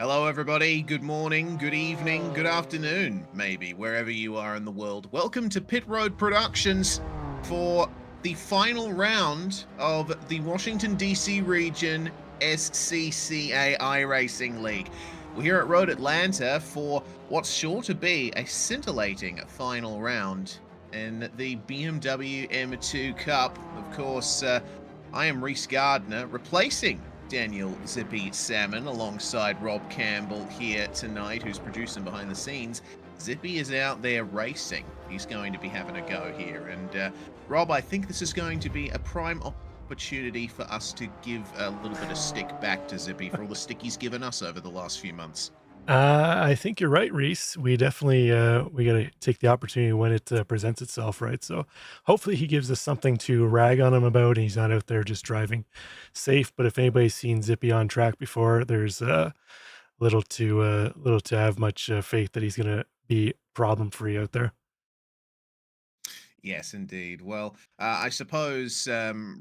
Hello, everybody. Good morning, good evening, good afternoon, maybe, wherever you are in the world. Welcome to Pit Road Productions for the final round of the Washington DC Region SCCA iRacing League. We're here at Road Atlanta for what's sure to be a scintillating final round in the BMW M2 Cup. Of course, I am Reese Gardner, replacing Daniel Zippy Salmon alongside Rob Campbell here tonight, who's producing behind the scenes. Zippy is out there racing. He's going to be having a go here. And Rob, I think this is going to be a prime opportunity for us to give a little bit of stick back to Zippy for all the stick he's given us over the last few months. I think you're right, Reese. We definitely we got to take the opportunity when it presents itself, right? So hopefully he gives us something to rag on him about, and he's not out there just driving safe. But if anybody's seen Zippy on track before, there's little to have much faith that he's gonna be problem free out there. Yes, indeed. Well, I suppose,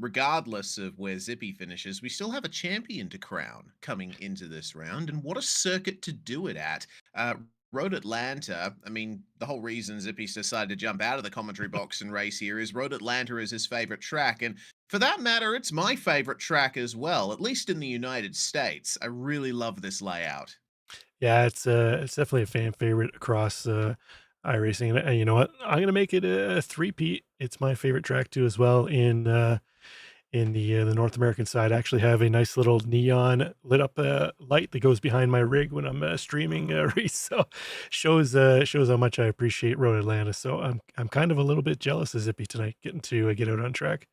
regardless of where Zippy finishes, we still have a champion to crown coming into this round, and what a circuit to do it at. Road Atlanta, I mean, the whole reason Zippy's decided to jump out of the commentary box and race here is Road Atlanta is his favorite track, and for that matter, it's my favorite track as well, at least in the United States. I really love this layout. Yeah, it's definitely a fan favorite across iRacing. And you know what? I'm gonna make it a three-peat. It's my favorite track too, as well. In the North American side, I actually have a nice little neon lit up light that goes behind my rig when I'm streaming race. So shows how much I appreciate Road Atlanta. So I'm kind of a little bit jealous of Zippy tonight, getting to get out on track.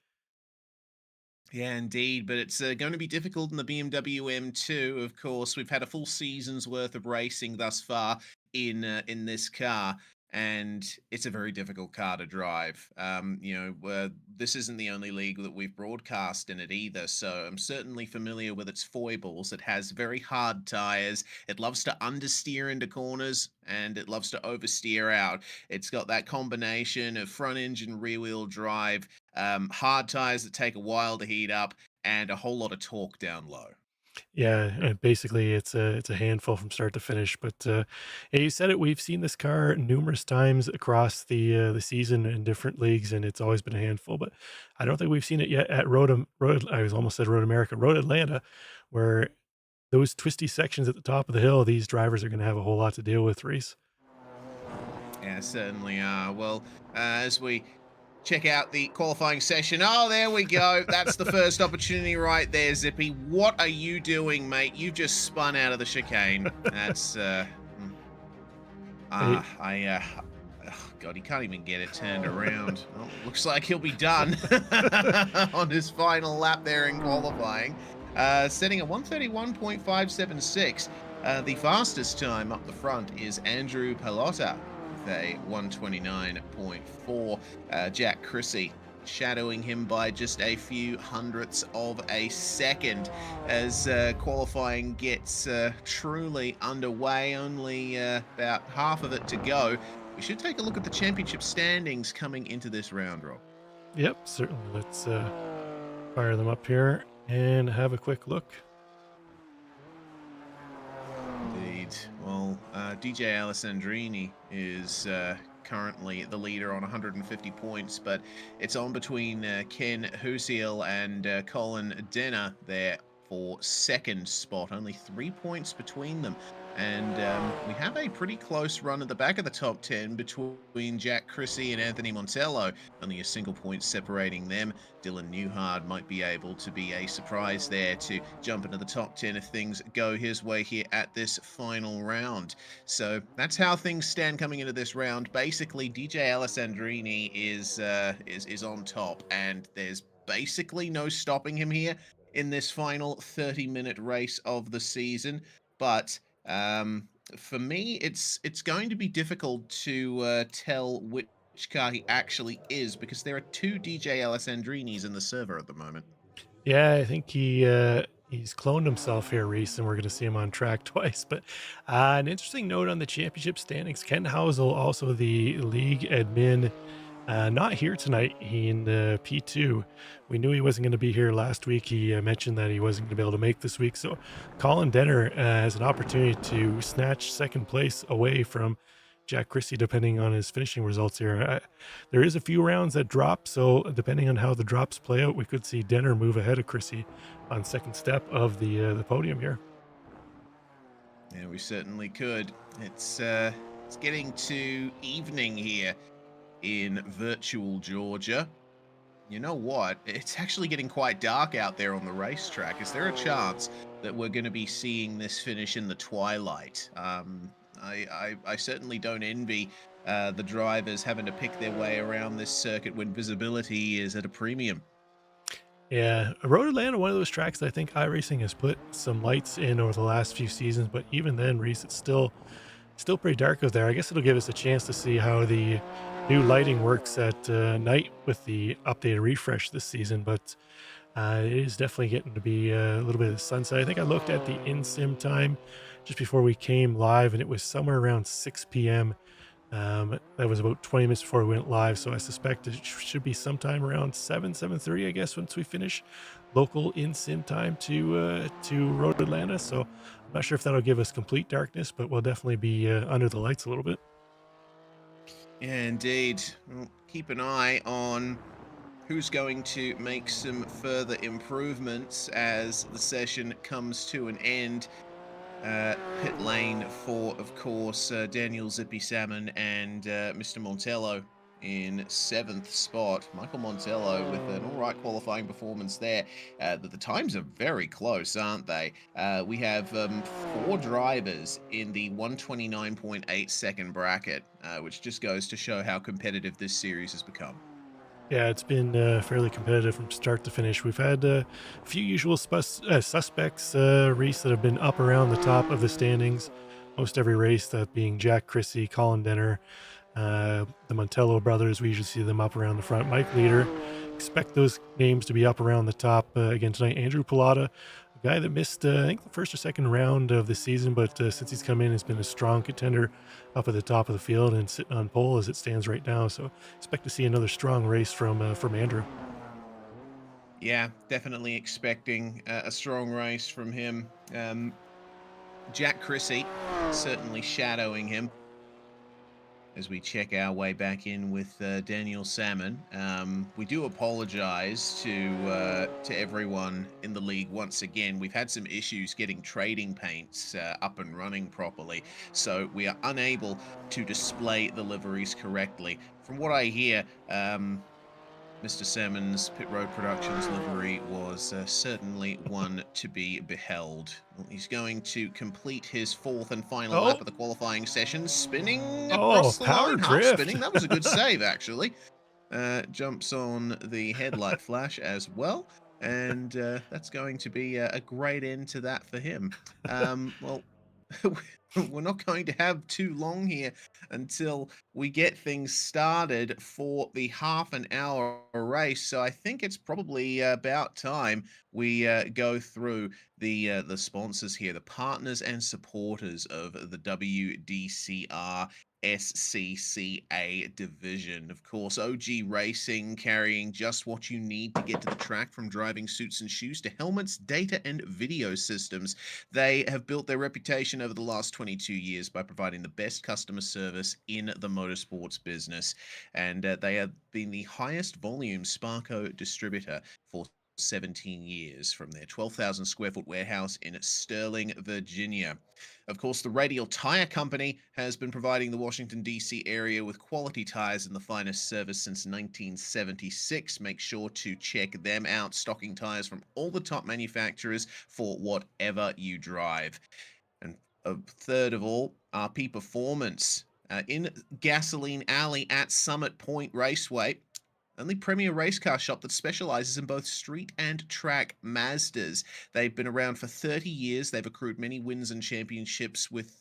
Yeah, indeed, but it's going to be difficult in the BMW M2. Of course, we've had a full season's worth of racing thus far in this car, and it's a very difficult car to drive. This isn't the only league that we've broadcast in it either, so I'm certainly familiar with its foibles. It has very hard tires. It loves to understeer into corners, and it loves to oversteer out. It's got that combination of front engine, rear wheel drive, hard tires that take a while to heat up, and a whole lot of torque down low. Yeah, and basically it's a handful from start to finish. But yeah, you said it. We've seen this car numerous times across the season in different leagues, and it's always been a handful. But I don't think we've seen it yet at Road. I was almost said Road America, Road Atlanta, where those twisty sections at the top of the hill, these drivers are going to have a whole lot to deal with, Reese. Yeah, certainly are. Well, as we check out the qualifying session. Oh, there we go. That's the first opportunity right there, Zippy. What are you doing, mate? You've just spun out of the chicane. That's Hey, God, he can't even get it turned around. Well, looks like he'll be done on his final lap there in qualifying. Setting a 131.576. The fastest time up the front is Andrew Pallotta with a 129.4. Jack Chrissy shadowing him by just a few hundredths of a second as qualifying gets truly underway. Only about half of it to go. We should take a look at the championship standings coming into this round, Rob. yep, certainly. Let's fire them up here and have a quick look. Indeed. Well, DJ Alessandrini is currently the leader on 150 points, but it's on between Ken Husiel and Colin Denner there for second spot. Only 3 points between them. And we have a pretty close run at the back of the top 10 between Jack Chrissy and Anthony Montello. Only a single point separating them. Dylan Newhard might be able to be a surprise there to jump into the top 10 if things go his way here at this final round. So that's how things stand coming into this round. Basically, DJ Alessandrini is on top, and there's basically no stopping him here in this final 30-minute race of the season. But for me, it's going to be difficult to tell which car he actually is because there are two DJ Alessandrinis in the server at the moment. Yeah, I think he's cloned himself here, Reese, and we're going to see him on track twice. But an interesting note on the championship standings: Ken Housel, also the league admin, Not here tonight in P2. We knew he wasn't going to be here last week. He mentioned that he wasn't going to be able to make this week. So Colin Denner has an opportunity to snatch second place away from Jack Christie, depending on his finishing results here. There is a few rounds that drop. So depending on how the drops play out, we could see Denner move ahead of Christie on second step of the podium here. Yeah, we certainly could. It's getting to evening here in virtual Georgia. You know what? It's actually getting quite dark out there on the racetrack. Is there a chance that we're going to be seeing this finish in the twilight? I certainly don't envy the drivers having to pick their way around this circuit when visibility is at a premium. Yeah, Road Atlanta, one of those tracks that I think iRacing has put some lights in over the last few seasons, but even then, Reese, it's still pretty dark out there. I guess it'll give us a chance to see how the new lighting works at night with the updated refresh this season. But it is definitely getting to be a little bit of sunset. I think I looked at the in-sim time just before we came live, and it was somewhere around 6 p.m. That was about 20 minutes before we went live, so I suspect it should be sometime around 7:30, I guess, once we finish local in-sim time to Road Atlanta. So I'm not sure if that'll give us complete darkness, but we'll definitely be under the lights a little bit. Yeah, indeed. Well, keep an eye on who's going to make some further improvements as the session comes to an end. Pit lane for, of course, Daniel Zippy Salmon and Mr. Montello in seventh spot. Michael Montello with an all right qualifying performance there. The times are very close, aren't they? We have four drivers in the 129.8 second bracket, which just goes to show how competitive this series has become. Yeah, it's been fairly competitive from start to finish. We've had a few usual suspects, Reese, that have been up around the top of the standings most every race, that being Jack Chrissy, Colin Denner, the Montello brothers. We usually see them up around the front. Mike Leader, expect those names to be up around the top again tonight. Andrew Pilata, a guy that missed, I think, the first or second round of the season, but since he's come in, has been a strong contender up at the top of the field and sitting on pole as it stands right now. So expect to see another strong race from Andrew. Yeah, definitely expecting a strong race from him. Jack Chrissy certainly shadowing him as we check our way back in with Daniel Salmon. We do apologize to everyone in the league once again. We've had some issues getting trading paints up and running properly, so we are unable to display the liveries correctly. From what I hear, Mr. Salmon's Pit Road Productions livery was certainly one to be beheld. Well, he's going to complete his fourth and final lap Oh, of the qualifying session, spinning oh, across the power line, half drift. spinning. That was a good save, actually. Jumps on the headlight flash as well. And that's going to be a great end to that for him. Well, we're not going to have too long here until we get things started for the half an hour race. So I think it's probably about time we go through the sponsors here, the partners and supporters of the WDCR SCCA division. Of course, OG Racing, carrying just what you need to get to the track, from driving suits and shoes to helmets, data, and video systems. They have built their reputation over the last 22 years by providing the best customer service in the motorsports business. And they have been the highest volume Sparco distributor for 17 years from their 12,000 square foot warehouse in Sterling, Virginia. Of course, the Radial Tire Company has been providing the Washington DC area with quality tires and the finest service since 1976. Make sure to check them out, stocking tires from all the top manufacturers for whatever you drive. And a third of all, RP Performance in Gasoline Alley at Summit Point Raceway. Only premier race car shop that specializes in both street and track Mazdas. They've been around for 30 years. They've accrued many wins and championships with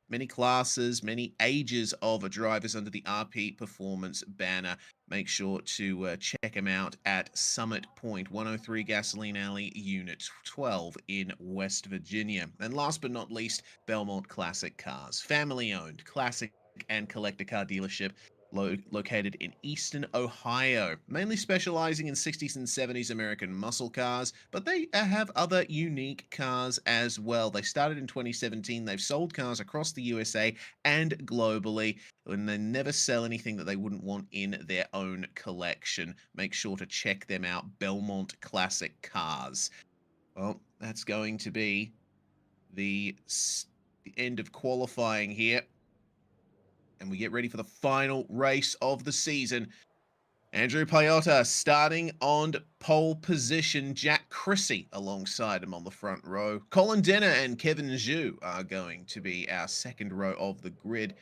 many classes, many ages of drivers under the RP Performance banner. Make sure to check them out at Summit Point, 103 Gasoline Alley, Unit 12 in West Virginia. And last but not least, Belmont Classic Cars. Family owned, classic and collector car dealership located in eastern Ohio, mainly specializing in 60s and 70s American muscle cars, but they have other unique cars as well. They started in 2017. They've sold cars across the USA and globally, and they never sell anything that they wouldn't want in their own collection. Make sure to check them out, Belmont Classic Cars. Well, that's going to be the end of qualifying here. And we get ready for the final race of the season. Andrew Payota starting on pole position. Jack Chrissy alongside him on the front row. Colin Denner and Kevin Zhu are going to be our second row of the grid.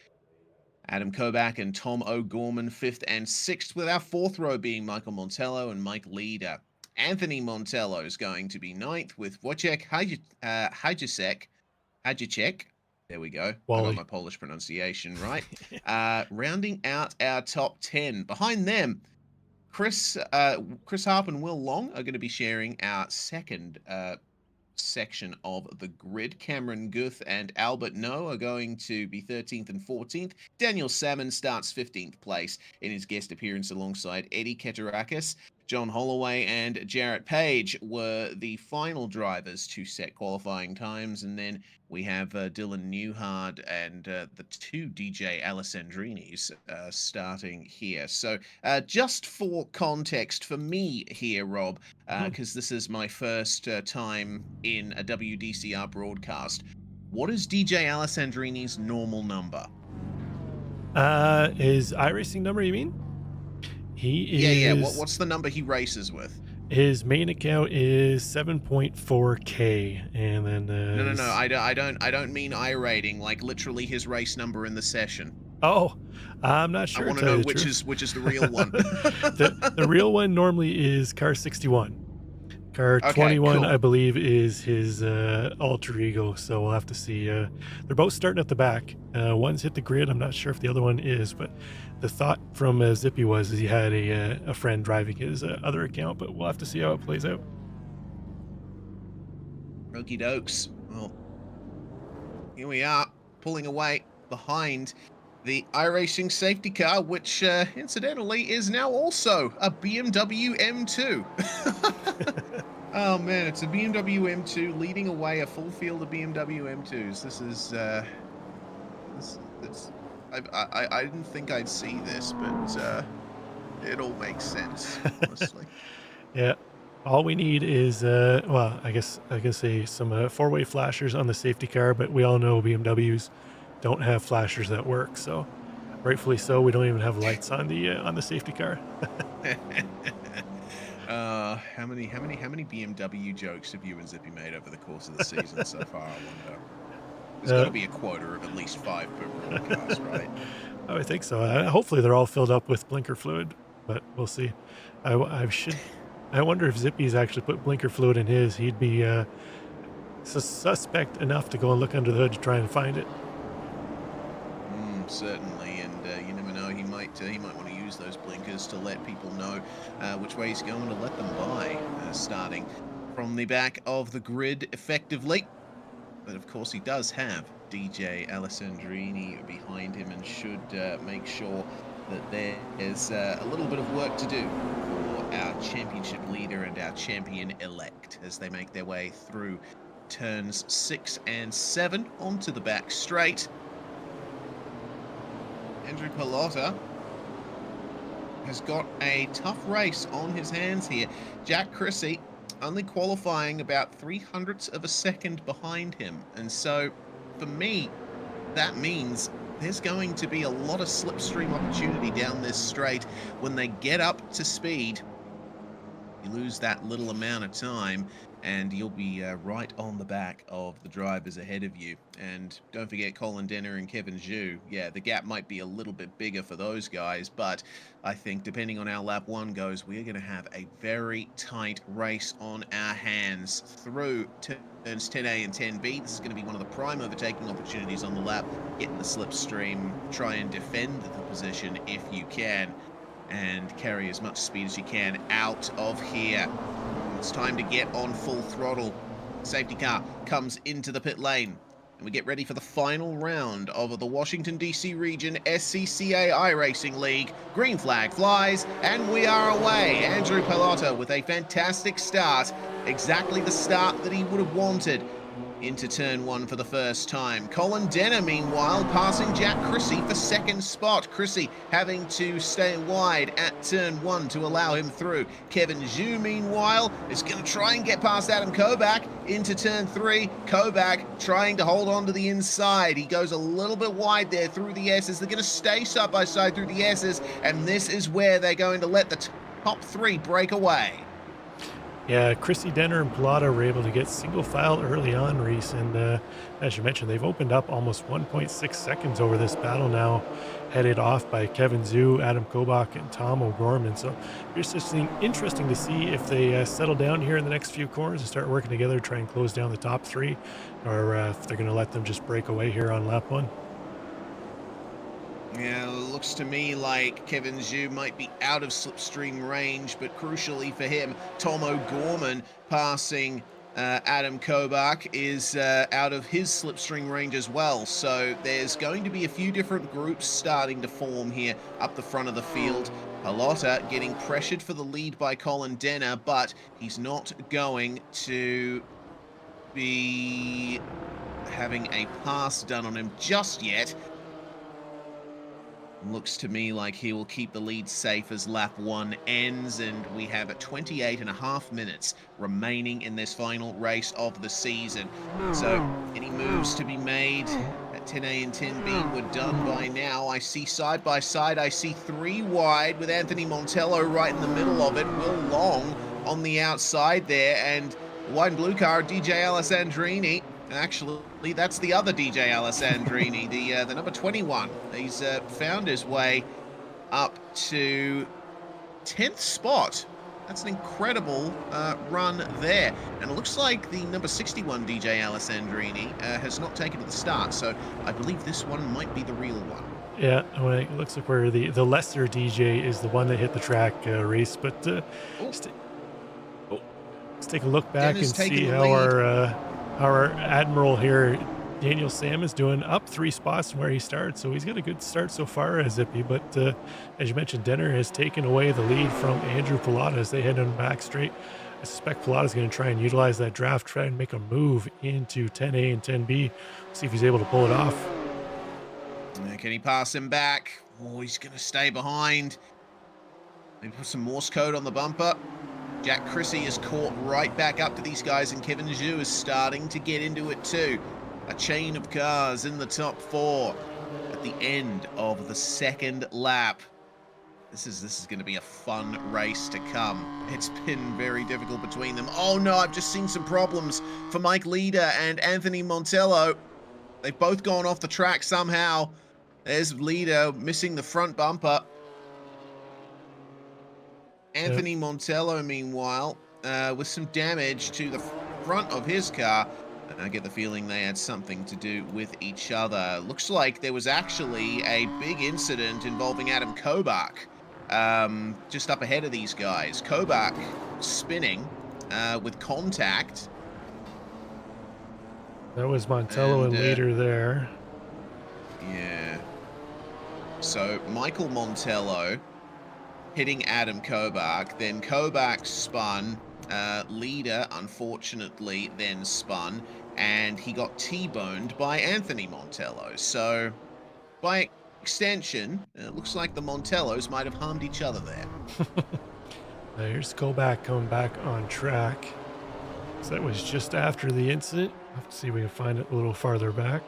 Adam Kobach and Tom O'Gorman 5th and 6th, with our 4th row being Michael Montello and Mike Leader. Anthony Montello is going to be 9th, with Wojciech Hajicek. There we go. Wally. I got my Polish pronunciation right. Rounding out our top 10. Behind them, Chris Harp and Will Long are going to be sharing our second section of the grid. Cameron Guth and Albert No are going to be 13th and 14th. Daniel Salmon starts 15th place in his guest appearance alongside Eddie Keterakis. John Holloway and Jarrett Page were the final drivers to set qualifying times, and then we have Dylan Newhard and the 2 DJ Alessandrinis starting here. So just for context for me here, Rob, because this is my first time in a WDCR broadcast, what is DJ Alessandrini's normal number? His iRacing number, you mean? He is... Yeah. What's the number he races with? His main account is 7.4K, and then No. I don't mean iRating, like literally his race number in the session. Oh, I'm not sure. I want to know which is the real one. the real one normally is car 61. Car 21, cool. I believe, is his alter ego, so we'll have to see. They're both starting at the back. One's hit the grid. I'm not sure if the other one is, but the thought from Zippy was he had a friend driving his other account, but we'll have to see how it plays out. Okie dokes. Well, here we are, pulling away behind the iRacing safety car, which incidentally is now also a BMW M2. Oh man, it's a BMW M2 leading away a full field of BMW M2s. This is I didn't think I'd see this, but it all makes sense, honestly. Yeah. All we need is, well, I guess I can say some 4-way flashers on the safety car, but we all know BMWs don't have flashers that work, so rightfully so. We don't even have lights on the safety car. How many BMW jokes have you and Zippy made over the course of the season so far? I wonder. There's got to be a quota of at least 5 per broadcast, right? I think so. Hopefully they're all filled up with blinker fluid, but we'll see. I wonder if Zippy's actually put blinker fluid in his. He'd be suspect enough to go and look under the hood to try and find it. Certainly, and you never know. He might want to use those blinkers to let people know which way he's going to let them by, starting from the back of the grid effectively. But of course, he does have DJ Alessandrini behind him, and should make sure that there is a little bit of work to do for our championship leader and our champion-elect as they make their way through turns 6 and 7 onto the back straight. Andrew Payota has got a tough race on his hands here. Jack Chrissy only qualifying about 0.03 of a second behind him. And so, for me, that means there's going to be a lot of slipstream opportunity down this straight. When they get up to speed, you lose that little amount of time, and you'll be right on the back of the drivers ahead of you. And don't forget Colin Denner and Kevin Zhu. Yeah, the gap might be a little bit bigger for those guys, but I think depending on how lap 1 goes, we're going to have a very tight race on our hands through turns 10A and 10B. This is going to be one of the prime overtaking opportunities on the lap. Get in the slipstream, try and defend the position if you can, and carry as much speed as you can out of here. It's time to get on full throttle. Safety car comes into the pit lane. And we get ready for the final round of the Washington DC Region SCCA iRacing League. Green flag flies, and we are away. Andrew Pallotta with a fantastic start, exactly the start that he would have wanted into turn one for the first time. Colin Denner, meanwhile, passing Jack Chrissy for second spot. Chrissy having to stay wide at turn one to allow him through. Kevin Zhu, meanwhile, is going to try and get past Adam Kobach into turn three. Kobach trying to hold on to the inside. He goes a little bit wide there through the S's. They're going to stay side by side through the S's, and this is where they're going to let the top three break away. Yeah, Chrissy, Denner, and Pallotta were able to get single file early on, Reese, and as you mentioned, they've opened up almost 1.6 seconds over this battle now, headed off by Kevin Zhu, Adam Kobach, and Tom O'Gorman. So it's just interesting to see if they settle down here in the next few corners and start working together, try and close down the top three, or if they're going to let them just break away here on lap one. Yeah, it looks to me like Kevin Zhu might be out of slipstream range, but crucially for him, Tom O'Gorman passing Adam Kobach is out of his slipstream range as well. So there's going to be a few different groups starting to form here up the front of the field. Pallotta getting pressured for the lead by Colin Denner, but he's not going to be having a pass done on him just yet. Looks to me like he will keep the lead safe as lap one ends, and we have 28.5 minutes remaining in this final race of the season. So any moves to be made at 10A and 10B were done by now. I see side by side, I see three wide with Anthony Montello right in the middle of it, Will Long on the outside there, and white and blue car, DJ Alessandrini. Actually, that's the other DJ Alessandrini, the number 21. He's found his way up to 10th spot. That's an incredible run there. And it looks like the number 61 DJ Alessandrini has not taken to the start, so I believe this one might be the real one. Yeah, well, it looks like where the lesser DJ is the one that hit the track race, but let's take a look back and see how our Admiral here, Daniel Sam, is doing, up 3 spots from where he started. So he's got a good start so far, Zippy. But as you mentioned, Denner has taken away the lead from Andrew Pallotta as they head on back straight. I suspect Pallotta's going to try and utilize that draft, try and make a move into 10A and 10B, see if he's able to pull it off. Can he pass him back? Oh, he's going to stay behind. Maybe put some Morse code on the bumper. Jack Chrissy is caught right back up to these guys, and Kevin Zhu is starting to get into it too. A chain of cars in the top 4 at the end of the second lap. This is going to be a fun race to come. It's been very difficult between them. Oh no, I've just seen some problems for Mike Leader and Anthony Montello. They've both gone off the track somehow. There's Leader missing the front bumper. Anthony Montello, meanwhile, with some damage to the front of his car. And I get the feeling they had something to do with each other. Looks like there was actually a big incident involving Adam Kobach just up ahead of these guys. Kobach spinning with contact. That was Montello and Leader there. Yeah. So Michael Montello hitting Adam Kobach, then Kobach spun, Leader unfortunately then spun, and he got T-boned by Anthony Montello. So by extension, it looks like the Montellos might have harmed each other there. Here's Kobach coming back on track. So that was just after the incident. Let's see if we can find it a little farther back.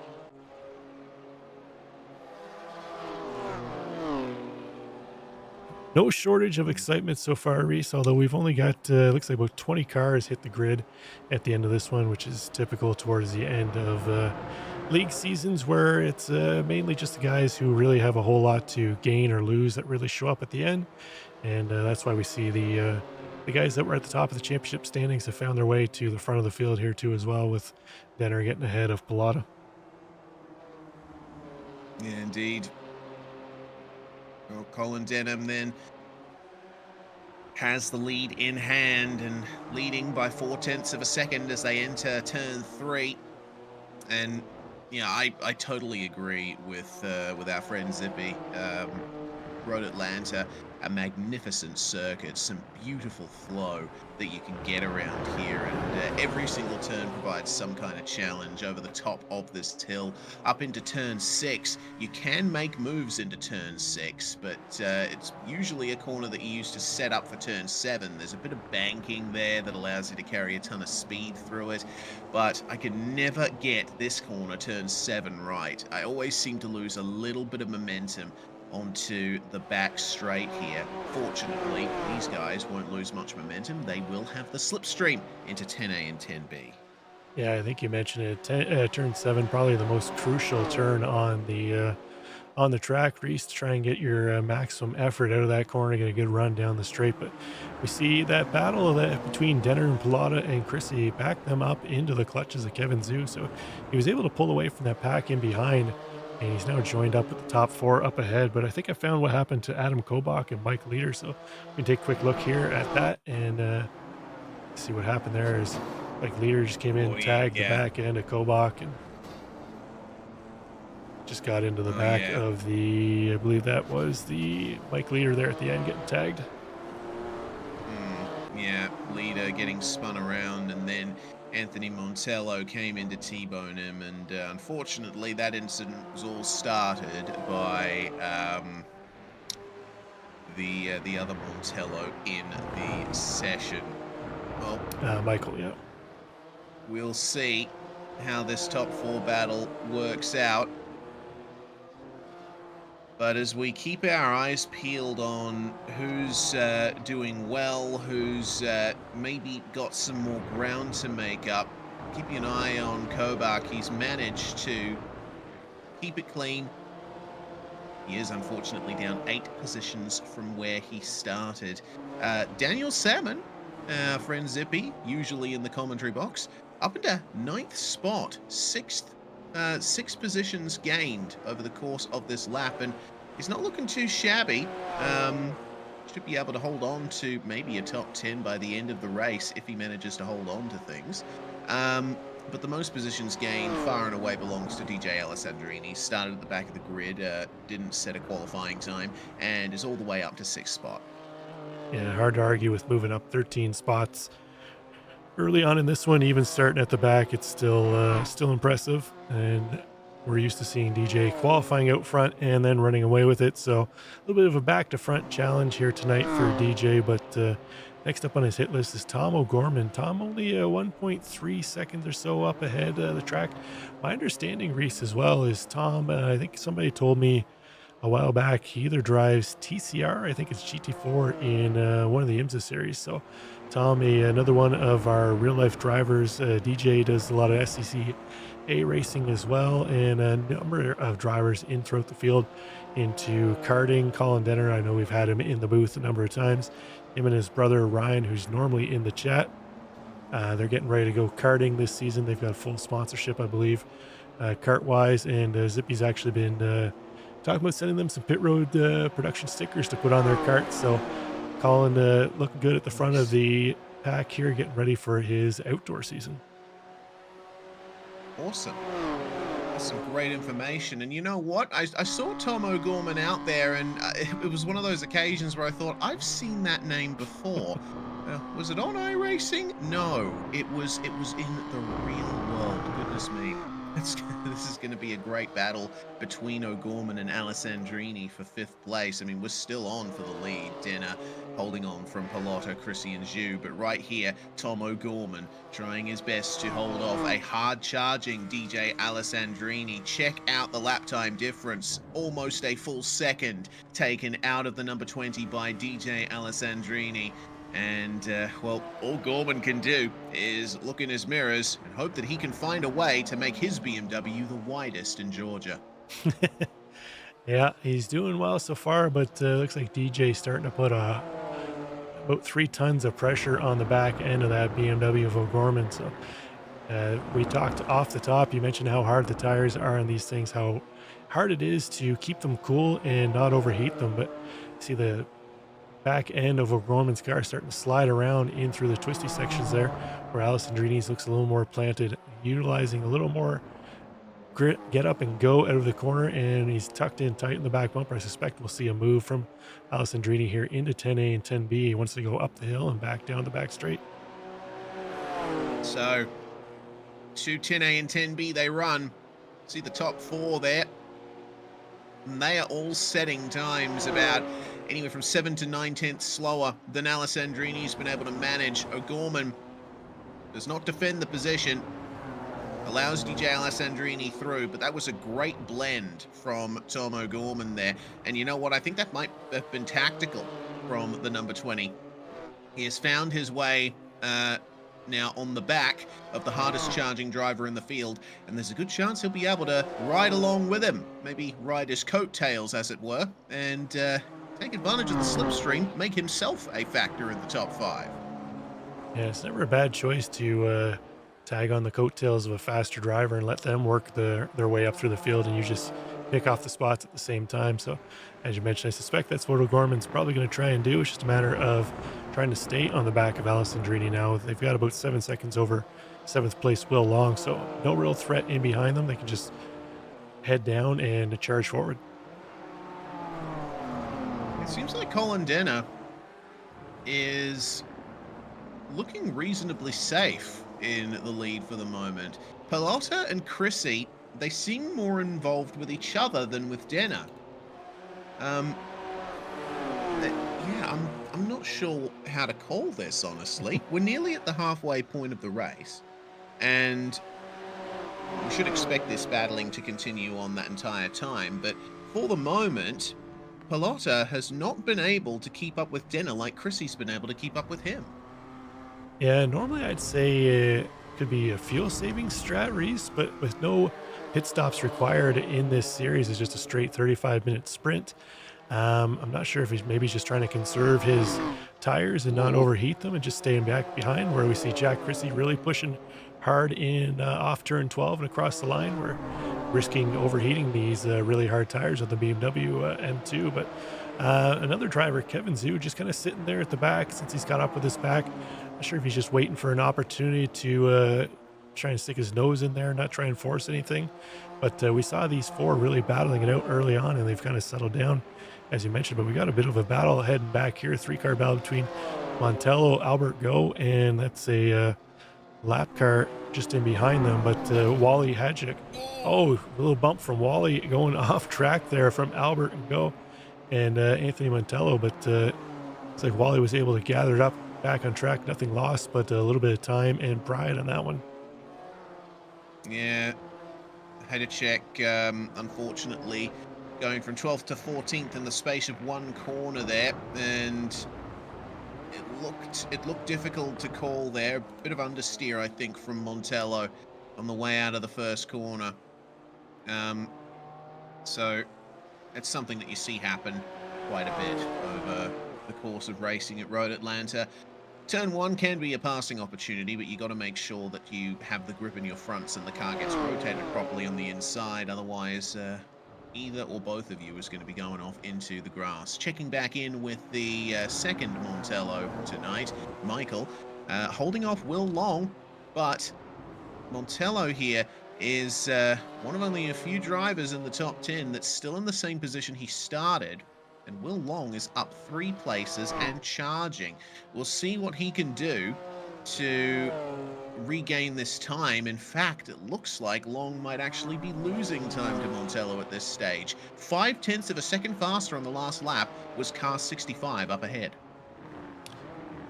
No shortage of excitement so far, Reese, although we've only got, looks like about 20 cars hit the grid at the end of this one, which is typical towards the end of league seasons where it's mainly just the guys who really have a whole lot to gain or lose that really show up at the end. And that's why we see the guys that were at the top of the championship standings have found their way to the front of the field here too as well, with Denner getting ahead of Pallotta. Yeah, indeed. Well, Colin Denham then has the lead in hand and leading by 0.4 of a second as they enter turn 3. And Yeah, I totally agree with our friend Zippy. Road Atlanta, a magnificent circuit, some beautiful flow that you can get around here, and every single turn provides some kind of challenge over the top of this hill. Up into turn 6, you can make moves into turn 6, but it's usually a corner that you use to set up for turn 7. There's a bit of banking there that allows you to carry a ton of speed through it, but I can never get this corner, turn 7, right. I always seem to lose a little bit of momentum onto the back straight here. Fortunately, these guys won't lose much momentum. They will have the slipstream into 10A and 10B. Yeah, I think you mentioned it. Turn 7, probably the most crucial turn on the track, Reese, to try and get your maximum effort out of that corner, get a good run down the straight. But we see that battle that between Denner and Pilata and Chrissy back them up into the clutches of Kevin Zhu. So he was able to pull away from that pack in behind, and he's now joined up with the top 4 up ahead. But I think I found what happened to Adam Kobach and Mike Leader. So we can take a quick look here at that and see what happened there. Is Mike Leader just came in, Oh, tagged the yeah. back end of Kobach, and just got into the Oh, back yeah. of the, I believe that was the Mike Leader there at the end getting tagged. Yeah, leader getting spun around, and then Anthony Montello came in to T-bone him, and unfortunately that incident was all started by the other Montello in the session. Well, Michael, yeah. we'll see how this top 4 battle works out. But as we keep our eyes peeled on who's doing well, who's maybe got some more ground to make up, keeping an eye on Kobach. He's managed to keep it clean. He is unfortunately down 8 positions from where he started. Daniel Salmon, our friend Zippy, usually in the commentary box, up into 9th spot, 6 positions gained over the course of this lap, and he's not looking too shabby. Should be able to hold on to maybe a top 10 by the end of the race if he manages to hold on to things. But the most positions gained far and away belongs to DJ Alessandrini. Started at the back of the grid, didn't set a qualifying time, and is all the way up to 6th spot. Yeah, hard to argue with moving up 13 spots early on in this one. Even starting at the back, it's still impressive, and we're used to seeing DJ qualifying out front and then running away with it. So a little bit of a back to front challenge here tonight for DJ. But next up on his hit list is Tom O'Gorman. Tom only 1.3 seconds or so up ahead of the track. My understanding, Reese, as well, is Tom, I think somebody told me a while back, he either drives TCR, I think it's GT4, in one of the IMSA series. So Tom, another one of our real life drivers. DJ does a lot of SCCA racing as well, and a number of drivers in throughout the field into karting. Colin Denner, I know we've had him in the booth a number of times. Him and his brother Ryan, who's normally in the chat, they're getting ready to go karting this season. They've got full sponsorship, I believe, kart wise, and Zippy's actually been talking about sending them some pit road production stickers to put on their carts. So Colin looking good at the front of the pack here, getting ready for his outdoor season. Awesome. That's some great information. And you know what? I saw Tom O'Gorman out there, and it was one of those occasions where I thought, I've seen that name before. Was it on iRacing? No, it was in the real world. Goodness me. This is going to be a great battle between O'Gorman and Alessandrini for 5th place. I mean, we're still on for the lead. Denner holding on from Pilota, Chrissy, and Zhu. But right here, Tom O'Gorman trying his best to hold off a hard-charging DJ Alessandrini. Check out the lap time difference. Almost a full second taken out of the number 20 by DJ Alessandrini. And, well, all Gorman can do is look in his mirrors and hope that he can find a way to make his BMW the widest in Georgia. Yeah, he's doing well so far, but looks like DJ's starting to put about 3 tons of pressure on the back end of that BMW of O'Gorman. So we talked off the top. You mentioned how hard the tires are on these things, how hard it is to keep them cool and not overheat them. But see the back end of O'Gorman's car starting to slide around in through the twisty sections there, where Alessandrini's looks a little more planted, utilizing a little more get up and go out of the corner, and he's tucked in tight in the back bumper. I suspect we'll see a move from Alessandrini here into 10A and 10B. He wants to go up the hill and back down the back straight. So, to 10A and 10B they run. See the top four there. And they are all setting times about anywhere from 7 to 9 tenths slower than Alessandrini's been able to manage. O'Gorman does not defend the position, allows DJ Alessandrini through, but that was a great blend from Tom O'Gorman there. And you know what? I think that might have been tactical from the number 20. He has found his way now on the back of the hardest charging driver in the field, and there's a good chance he'll be able to ride along with him, maybe ride his coattails, as it were, and take advantage of the slipstream, make himself a factor in the top 5. Yeah, it's never a bad choice to tag on the coattails of a faster driver and let them work their way up through the field, and you just pick off the spots at the same time. So, as you mentioned, I suspect that's what O'Gorman's probably going to try and do. It's just a matter of trying to stay on the back of Alessandrini now. They've got about 7 seconds over 7th place Will Long, so no real threat in behind them. They can just head down and charge forward. It seems like Colin Denner is looking reasonably safe in the lead for the moment. Pallotta and Chrissy, they seem more involved with each other than with Denner. Yeah, I'm not sure how to call this, honestly. We're nearly at the halfway point of the race, and we should expect this battling to continue on that entire time, but for the moment, Pallotta has not been able to keep up with Denner like Chrissy's been able to keep up with him. Yeah, normally I'd say it could be a fuel saving strat, Reese, but with no pit stops required in this series, it's just a straight 35-minute sprint. I'm not sure if he's just trying to conserve his tires and not overheat them and just staying back behind, where we see Jack Chrissy really pushing hard in off turn 12 and across the line. We're risking overheating these really hard tires on the BMW M2, but another driver, Kevin Zhu, just kind of sitting there at the back since he's got up with his back. Not sure if he's just waiting for an opportunity to try and stick his nose in there, not try and force anything. But we saw these four really battling it out early on, and they've kind of settled down, as you mentioned. But we got a bit of a battle heading back here, 3-car battle between Montello, Albert Go, and that's a lap car just in behind them. But Wally Hadjic, oh, a little bump from Wally going off track there from Albert and Go and Anthony Montello. But it's like Wally was able to gather it up back on track, nothing lost, but a little bit of time and pride on that one. Yeah, had to check, unfortunately, going from 12th to 14th in the space of one corner there, and it looked difficult to call there. Bit of understeer, I think, from Montello on the way out of the first corner. So it's something that you see happen quite a bit over the course of racing at Road Atlanta. Turn 1 can be a passing opportunity, but you got to make sure that you have the grip in your fronts and the car gets rotated properly on the inside. Otherwise, either or both of you is going to be going off into the grass. Checking back in with the second Montello tonight, Michael, holding off Will Long, but Montello here is one of only a few drivers in the top 10 that's still in the same position he started. And Will Long is up 3 places and charging. We'll see what he can do to regain this time. In fact, it looks like Long might actually be losing time to Montello at this stage. 0.5 of a second faster on the last lap was car 65 up ahead.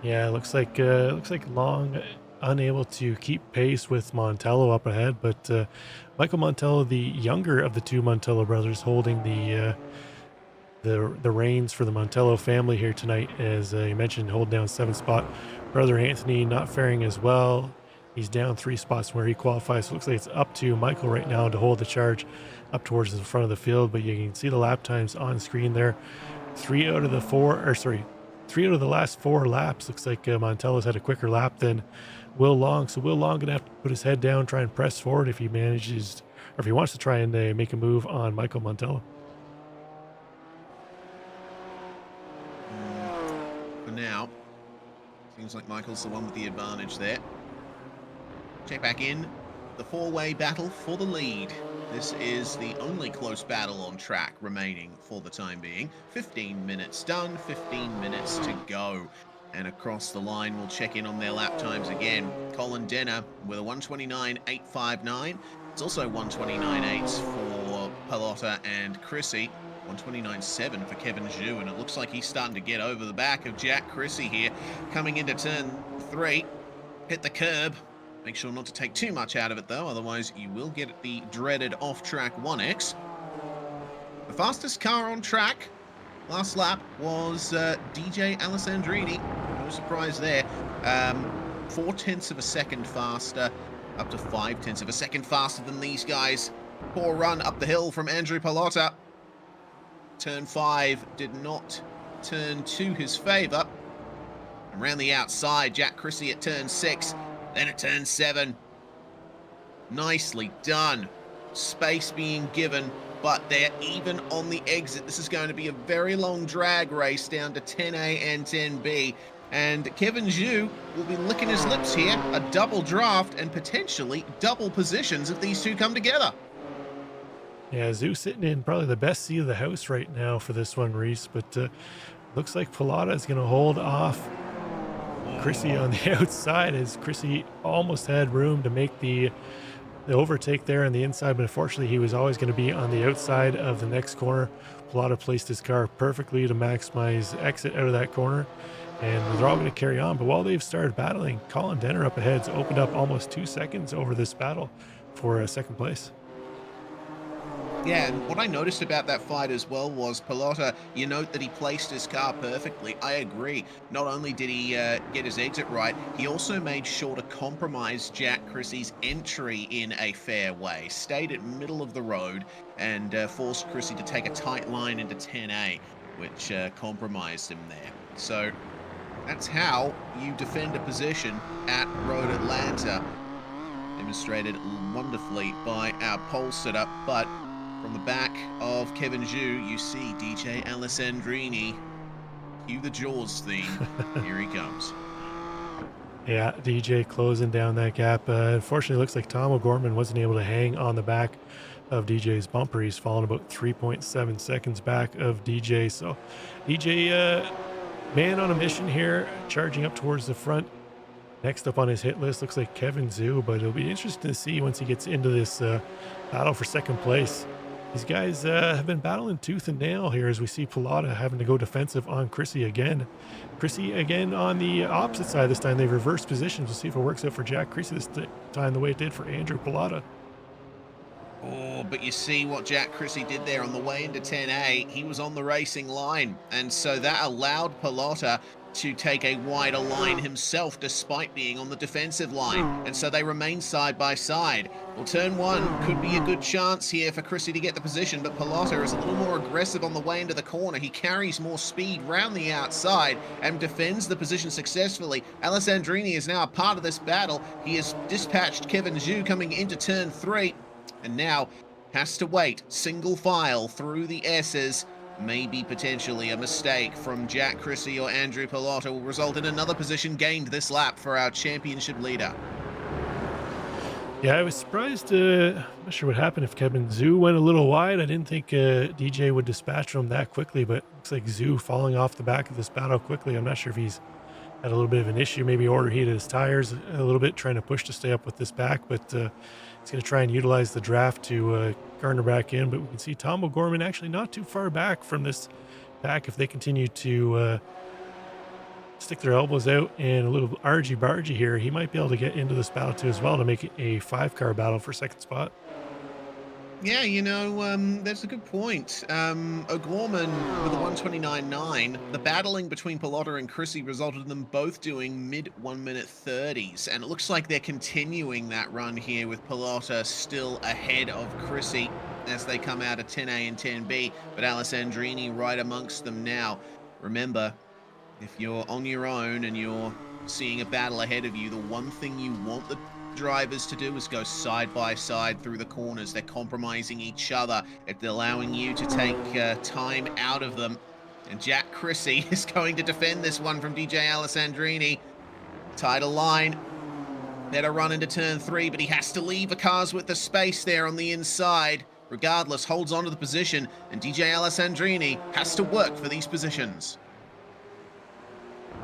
Yeah, it looks like Long unable to keep pace with Montello up ahead, but Michael Montello, the younger of the two Montello brothers, holding the reins for the Montello family here tonight, as you mentioned, hold down 7th spot. Brother Anthony not faring as well. He's down 3 spots from where he qualifies. So it looks like it's up to Michael right now to hold the charge up towards the front of the field, but you can see the lap times on screen there. 3 out of the last 4 laps. Looks like Montello's had a quicker lap than Will Long. So Will Long gonna have to put his head down, try and press forward if he manages, or if he wants to try and make a move on Michael Montello. For now, seems like Michael's the one with the advantage there. Check back in the four-way battle for the lead. This is the only close battle on track remaining for the time being. 15 minutes done, 15 minutes to go. And across the line, we'll check in on their lap times again. Colin Denner with a 129.859. It's also 129.8 for Pallotta and Chrissy. 129.7 for Kevin Zhu, and it looks like he's starting to get over the back of Jack Chrissy here. Coming into turn 3, hit the curb. Make sure not to take too much out of it, though, otherwise you will get the dreaded off-track 1X. The fastest car on track last lap was DJ Alessandrini. No surprise there. 0.4 of a second faster, up to 0.5 of a second faster than these guys. Poor run up the hill from Andrew Pallotta. Turn 5 did not turn to his favour. Around the outside, Jack Chrissy at turn 6. Then at turn 7, nicely done. Space being given, but they're even on the exit. This is going to be a very long drag race down to 10A and 10B. And Kevin Zhu will be licking his lips here. A double draft and potentially double positions if these two come together. Yeah, Zhu sitting in probably the best seat of the house right now for this one, Reese. But looks like Pallotta is going to hold off Chrissy on the outside, as Chrissy almost had room to make the overtake there on the inside, but unfortunately he was always going to be on the outside of the next corner. Pallotta placed his car perfectly to maximize exit out of that corner, and they're all going to carry on. But while they've started battling, Colin Denner up ahead's opened up almost 2 seconds over this battle for second place. Yeah, and what I noticed about that fight as well was Pallotta, you note that he placed his car perfectly. I agree. Not only did he get his exit right, he also made sure to compromise Jack Chrissy's entry in a fair way. Stayed at middle of the road and forced Chrissy to take a tight line into 10A, which compromised him there. So that's how you defend a position at Road Atlanta. Demonstrated wonderfully by our pole setup, but from the back of Kevin Zhu, you see DJ Alessandrini. Cue the Jaws theme. Here he comes. Yeah, DJ closing down that gap. Unfortunately, it looks like Tom O'Gorman wasn't able to hang on the back of DJ's bumper. He's fallen about 3.7 seconds back of DJ. So DJ, man on a mission here, charging up towards the front. Next up on his hit list looks like Kevin Zhu, but it'll be interesting to see once he gets into this battle for second place. These guys have been battling tooth and nail here, as we see Pallotta having to go defensive on Chrissy again. Chrissy again on the opposite side this time. They've reversed positions. We'll see if it works out for Jack Chrissy this time the way it did for Andrew Pallotta. Oh, but you see what Jack Chrissy did there on the way into 10A. He was on the racing line, and so that allowed Pallotta to take a wider line himself despite being on the defensive line, and so they remain side by side. Well, turn 1 could be a good chance here for Chrissy to get the position, but Pallotta is a little more aggressive on the way into the corner. He carries more speed round the outside and defends the position successfully. Alessandrini is now a part of this battle. He has dispatched Kevin Zhu coming into turn 3, and now has to wait single file through the S's. Maybe potentially a mistake from Jack Chrissy or Andrew Pallotta will result in another position gained this lap for our championship leader. Yeah, I was surprised. I'm not sure what happened if Kevin Zhu went a little wide. I didn't think DJ would dispatch him that quickly, but it looks like Zhu falling off the back of this battle quickly. I'm not sure if he's had a little bit of an issue, maybe overheated his tires a little bit, trying to push to stay up with this back, but he's going to try and utilize the draft to garner back in. But we can see Tom O'Gorman actually not too far back from this back if they continue to stick their elbows out and a little argy-bargy here. He might be able to get into this battle too as well to make it a 5-car battle for second spot. Yeah, you know, that's a good point. O'Gorman with a 129.9. The battling between Pallotta and Chrissy resulted in them both doing mid 1 minute 30s, and it looks like they're continuing that run here with Pallotta still ahead of Chrissy as they come out of 10A and 10B, but Alessandrini right amongst them now. Remember, if you're on your own and you're seeing a battle ahead of you, the one thing you want the drivers to do is go side by side through the corners. They're compromising each other. It's allowing you to take time out of them. And Jack Chrissy is going to defend this one from DJ Alessandrini. Tighter line. Better run into turn 3, but he has to leave the cars with the space there on the inside. Regardless, holds on to the position, and DJ Alessandrini has to work for these positions.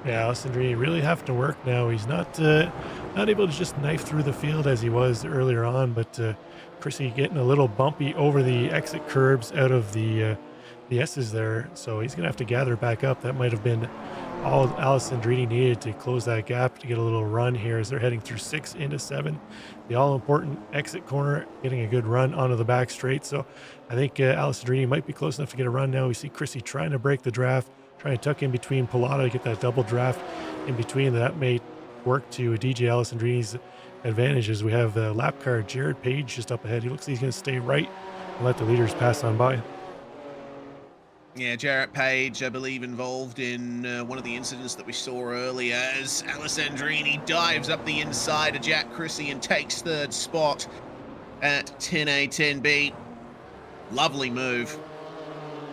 Yeah, Alessandrini really having to work now. He's not able to just knife through the field as he was earlier on, but Chrissy getting a little bumpy over the exit curbs out of the S's there, so he's gonna have to gather back up. That might have been all Alessandrini needed to close that gap to get a little run here as they're heading through 6 into 7. The all-important exit corner, getting a good run onto the back straight. So I think Alessandrini might be close enough to get a run now. We see Chrissy trying to break the draft, trying to tuck in between Pilata to get that double draft in between. That may work to DJ Alessandrini's advantages. We have the lap car Jared Page just up ahead. He looks like he's going to stay right and let the leaders pass on by. Yeah, Jarrett Page, I believe, involved in one of the incidents that we saw earlier as Alessandrini dives up the inside of Jack Chrissy and takes third spot at 10A, 10B. Lovely move.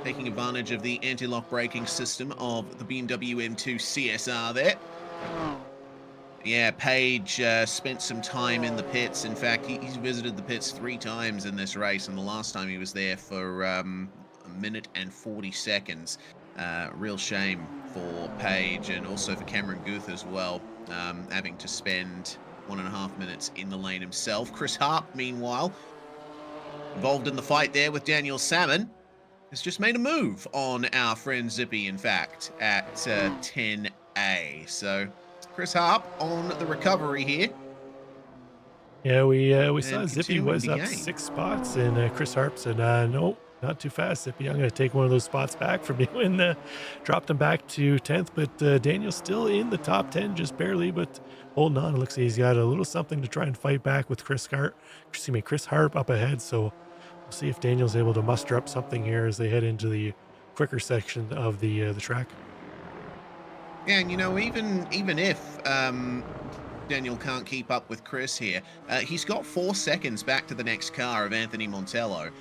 Taking advantage of the anti-lock braking system of the BMW M2 CSR there. Yeah, Page spent some time in the pits. In fact, he's visited the pits 3 times in this race, and the last time he was there for a minute and 40 seconds. Real shame for Page and also for Cameron Guth as well, having to spend 1.5 minutes in the lane himself. Chris Harp, meanwhile, involved in the fight there with Daniel Salmon, has just made a move on our friend Zippy, in fact, at 10A. So Chris Harp on the recovery here. Yeah, we saw Zippy was up 6 spots, and Chris Harp said, no, not too fast, Zippy. I'm going to take one of those spots back from you, and dropped him back to 10th. But Daniel's still in the top 10, just barely, but holding on. It looks like he's got a little something to try and fight back with Chris Harp up ahead. So we'll see if Daniel's able to muster up something here as they head into the quicker section of the track. Yeah, and you know, even if Daniel can't keep up with Chris here, he's got 4 seconds back to the next car of Anthony Montello,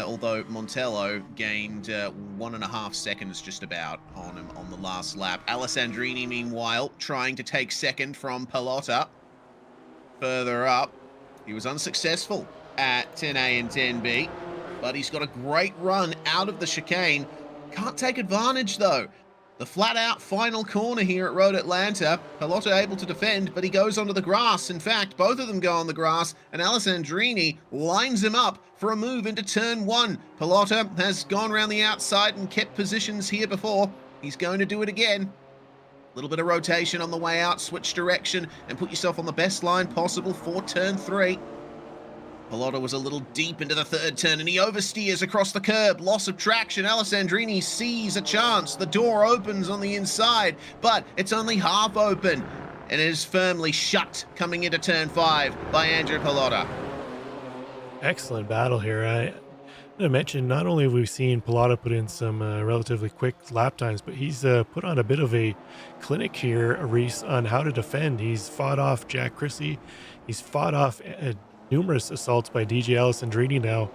although Montello gained 1.5 seconds just about on him on the last lap. Alessandrini, meanwhile, trying to take second from Pilata. Further up, he was unsuccessful at 10A and 10B, but he's got a great run out of the chicane. Can't take advantage, though. The flat-out final corner here at Road Atlanta. Pilota able to defend, but he goes onto the grass. In fact, both of them go on the grass, and Alessandrini lines him up for a move into turn 1. Pilota has gone around the outside and kept positions here before. He's going to do it again. A little bit of rotation on the way out, switch direction, and put yourself on the best line possible for turn 3. Pilota was a little deep into the 3rd turn, and he oversteers across the curb. Loss of traction. Alessandrini sees a chance. The door opens on the inside, but it's only half open, and it is firmly shut coming into turn 5 by Andrew Pilota. Excellent battle here. I want to mention, not only have we seen Pilota put in some relatively quick lap times, but he's put on a bit of a clinic here, Reese, on how to defend. He's fought off Jack Chrissy. He's fought off numerous assaults by DJ Alessandrini now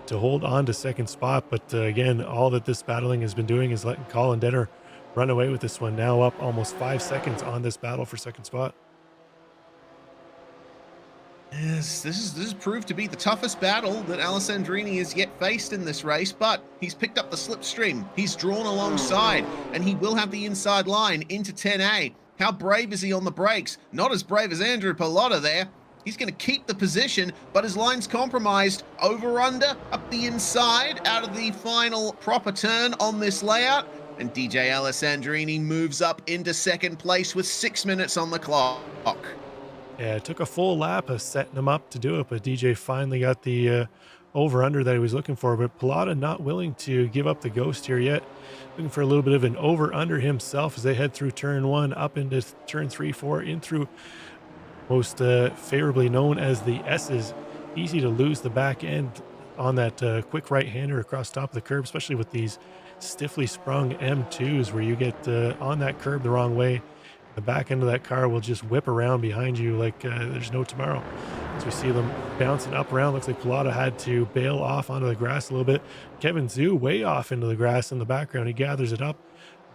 to hold on to 2nd spot. But again, all that this battling has been doing is letting Colin Denner run away with this one. Now up almost 5 seconds on this battle for 2nd spot. Yes, this is proved to be the toughest battle that Alessandrini has yet faced in this race, but he's picked up the slipstream. He's drawn alongside, and he will have the inside line into 10A. How brave is he on the brakes? Not as brave as Andrew Pilota there. He's going to keep the position, but his line's compromised. Over-under, up the inside, out of the final proper turn on this layout. And DJ Alessandrini moves up into 2nd place with 6 minutes on the clock. Yeah, it took a full lap of setting him up to do it, but DJ finally got the over-under that he was looking for. But Pilota not willing to give up the ghost here yet. Looking for a little bit of an over-under himself as they head through turn 1, up into turn 3, 4, in through most favorably known as the S's. Easy to lose the back end on that quick right-hander across top of the curb, especially with these stiffly sprung M2s where you get on that curb the wrong way. The back end of that car will just whip around behind you like there's no tomorrow. As we see them bouncing up around, looks like Pilota had to bail off onto the grass a little bit. Kevin Zhu way off into the grass in the background. He gathers it up.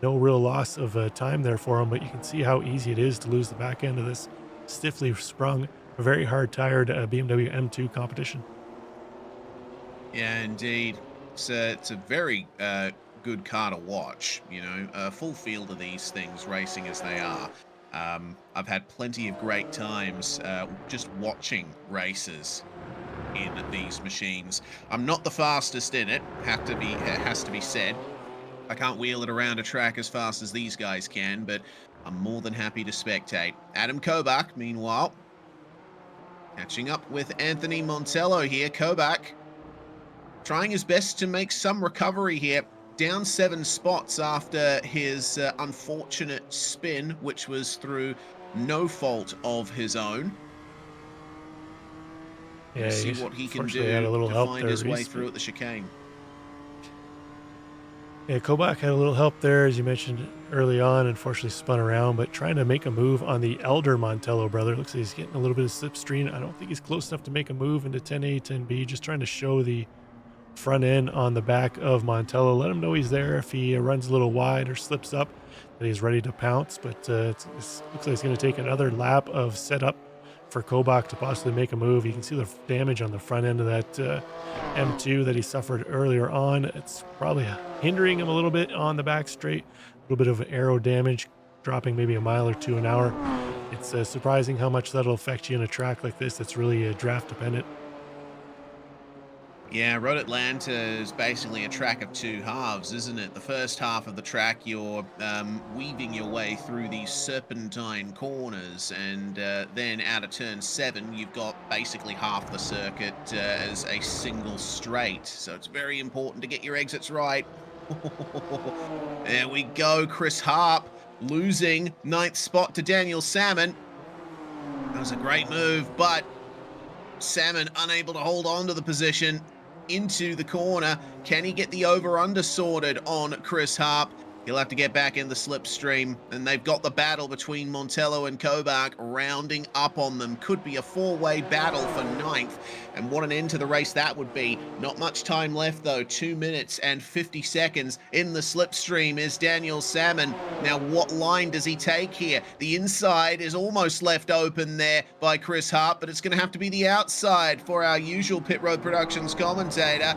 No real loss of time there for him, but you can see how easy it is to lose the back end of this stiffly sprung, a very hard-tired BMW M2 competition. Yeah, indeed. It's a very good car to watch. You know, a full field of these things, racing as they are. I've had plenty of great times just watching races in these machines. I'm not the fastest in it. It has to be said. I can't wheel it around a track as fast as these guys can, but I'm more than happy to spectate. Adam Kobach, meanwhile, catching up with Anthony Montello here. Kobach trying his best to make some recovery here. Down 7 spots after his unfortunate spin, which was through no fault of his own. Yeah, See what he can fortunately had a do little to help find there, his way Reese, through at the chicane. yeah, Kobach had a little help there, as you mentioned early on. Unfortunately, spun around, but trying to make a move on the elder Montello brother. Looks like he's getting a little bit of slipstream. I don't think he's close enough to make a move into 10A, 10B. Just trying to show the front end on the back of Montello. Let him know he's there if he runs a little wide or slips up, that he's ready to pounce. But it looks like it's going to take another lap of setup for Kobach to possibly make a move. You can see the damage on the front end of that M2 that he suffered earlier on. It's probably hindering him a little bit on the back straight. A little bit of aero damage, dropping maybe a mile or 2 an hour. It's surprising how much that'll affect you in a track like this that's really draft dependent. Yeah, Road Atlanta is basically a track of 2 halves, isn't it? The first half of the track, you're weaving your way through these serpentine corners, and then out of turn 7, you've got basically half the circuit as a single straight. So it's very important to get your exits right. There we go, Chris Harp losing 9th spot to Daniel Salmon. That was a great move, but Salmon unable to hold on to the position into the corner. Can he get the over-under sorted on Chris Harp? He'll have to get back in the slipstream, and they've got the battle between Montello and Kobach rounding up on them. Could be a 4-way battle for 9th, and what an end to the race that would be. Not much time left, though. 2 minutes and 50 seconds. In the slipstream is Daniel Salmon. Now, what line does he take here? The inside is almost left open there by Chris Harp, but it's going to have to be the outside for our usual Pit Road Productions commentator.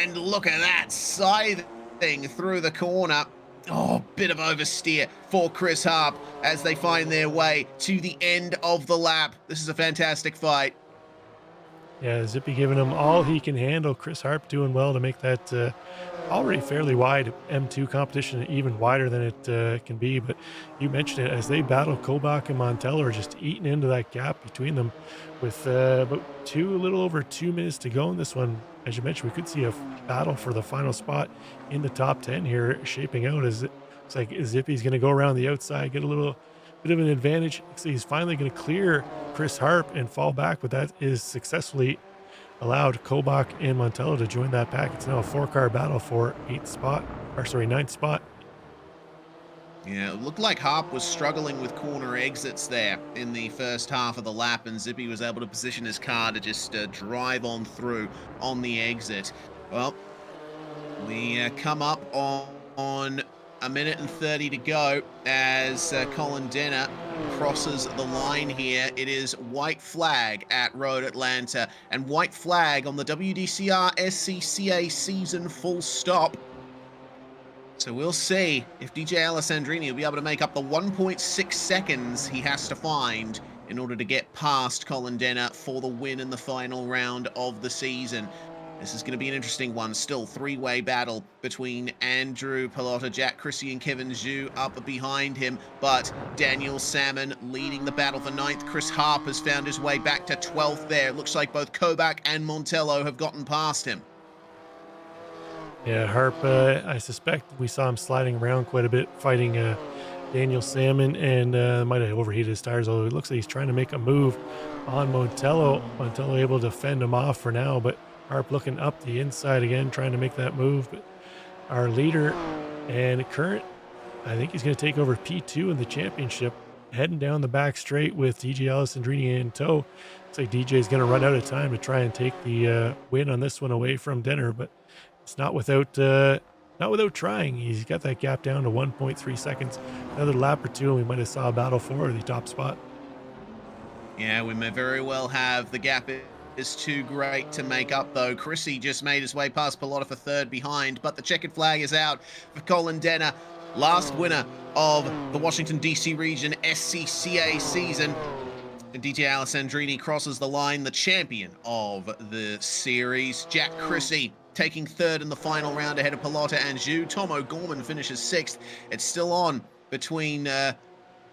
And look at that, scythe through the corner. Oh, bit of oversteer for Chris Harp as they find their way to the end of the lap. This is a fantastic fight. Yeah, Zippy giving him all he can handle. Chris Harp doing well to make that already fairly wide M2 competition even wider than it can be. But you mentioned it, as they battle, Kobach and Montello are just eating into that gap between them with about a little over 2 minutes to go in this one. As you mentioned, we could see a battle for the final spot in the top 10 here shaping out, as it looks like Zippy's going to go around the outside, get a little bit of an advantage. Looks like he's finally going to clear Chris Harp and fall back, but that is successfully allowed Kobach and Montello to join that pack. It's now a 4-car battle for 9th spot. Yeah, it looked like Harp was struggling with corner exits there in the first half of the lap, and Zippy was able to position his car to just drive on through on the exit. Well, we come up on a minute and 30 to go as Colin Denner crosses the line here. It is white flag at Road Atlanta, and white flag on the WDCR SCCA season full stop. So we'll see if DJ Alessandrini will be able to make up the 1.6 seconds he has to find in order to get past Colin Denner for the win in the final round of the season. This is going to be an interesting one. Still 3-way battle between Andrew Pallotta, Jack Chrissy, and Kevin Zhu up behind him. But Daniel Salmon leading the battle for 9th. Chris Harp has found his way back to 12th there. It looks like both Kobach and Montello have gotten past him. Yeah, Harp, I suspect we saw him sliding around quite a bit, fighting Daniel Salmon, and might have overheated his tires, although it looks like he's trying to make a move on Montello. Montello able to fend him off for now, but Harp looking up the inside again, trying to make that move. But our leader and current, I think he's going to take over P2 in the championship, heading down the back straight with DJ Alessandrini in tow. Looks like DJ is going to run out of time to try and take the win on this one away from Denner, but it's not without trying. He's got that gap down to 1.3 seconds. Another lap or two, and we might have saw a battle for the top spot. Yeah, we may very well have. The gap is too great to make up, though. Chrissy just made his way past Pilota for third behind, but the checkered flag is out for Colin Denner, last winner of the Washington DC Region SCCA season. And DJ Alessandrini crosses the line, the champion of the series. Jack Chrissy taking third in the final round ahead of Pilota and Zhu. Tom O'Gorman finishes sixth. It's still on between